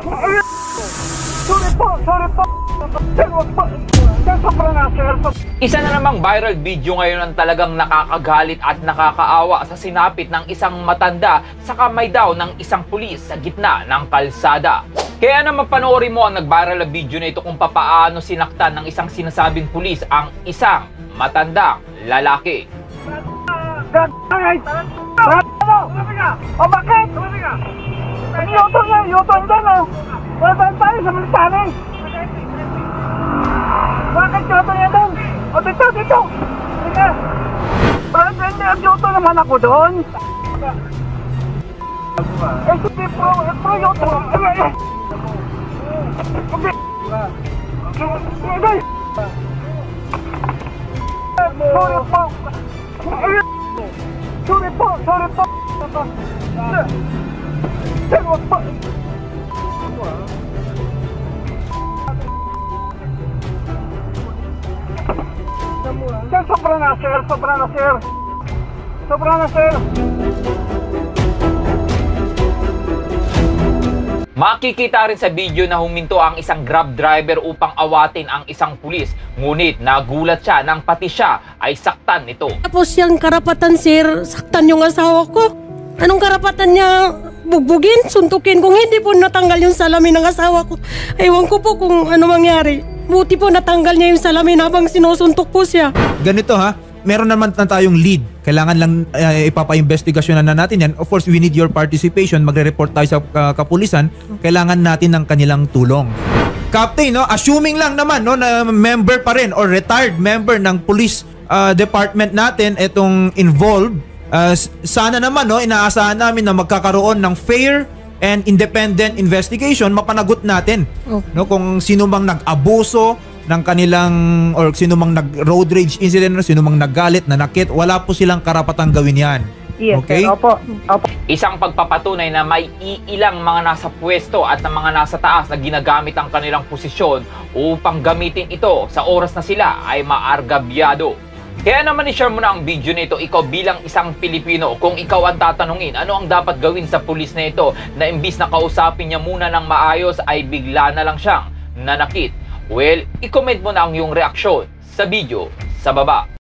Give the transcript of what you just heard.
Sorry po. Sir, wag po. Sir, sobra na, sir. Isa na namang viral video ngayon ang talagang nakakagalit at nakakaawa sa sinapit ng isang matanda sa kamay daw ng isang pulis sa gitna ng kalsada. Kaya naman panoorin mo ang nag-viral na video na ito kung papaano sinaktan ng isang sinasabing pulis ang isang matandang lalaki. O bakit? Yuton dyan o. Wala tayo sa Militari. Bakit yuton yan doon? O dito. Sige. Bakit hindi ang yuton naman ako doon? Eh sige pro yuton. Okay. Sorry po. Sir, wag po. Sir, sobra na, sir. Makikita rin sa video na huminto ang isang Grab driver upang awatin ang isang pulis. Ngunit nagulat siya nang pati siya ay saktan nito. Tapos yung karapatan, sir, saktan yung asawa ko. Anong karapatan niya bugbugin, suntukin kung hindi po natanggal yung salamin ng asawa ko? Ewan ko po kung ano mangyari. Buti po natanggal niya yung salamin habang sinusuntok po siya. Ganito ha, meron naman na tayong lead. Kailangan lang ipapa-investigasyonan na natin yan. Of course, we need your participation. Magre-report tayo sa kapulisan. Kailangan natin ng kanilang tulong. Captain, no, assuming lang naman no, na member pa rin or retired member ng police department natin itong involved, sana naman no, inaasahan namin na magkakaroon ng fair and independent investigation, mapanagot natin no, kung sino mang nag-abuso ng kanilang or sino mang nag-road rage incident, sino mang naggalit, nanakit, wala po silang karapatang gawin yan. Yes, okay? sir. Opo. Isang pagpapatunay na may iilang mga nasa pwesto at ng mga nasa taas na ginagamit ang kanilang posisyon upang gamitin ito sa oras na sila ay maargabyado. Kaya naman i-share mo na ang video nito, ikaw bilang isang Pilipino, kung ikaw ang tatanungin, ano ang dapat gawin sa pulis na ito na imbis na kausapin niya muna ng maayos ay bigla na lang siyang nanakit. Well, i-comment mo na ang iyong reaksyon sa video sa baba.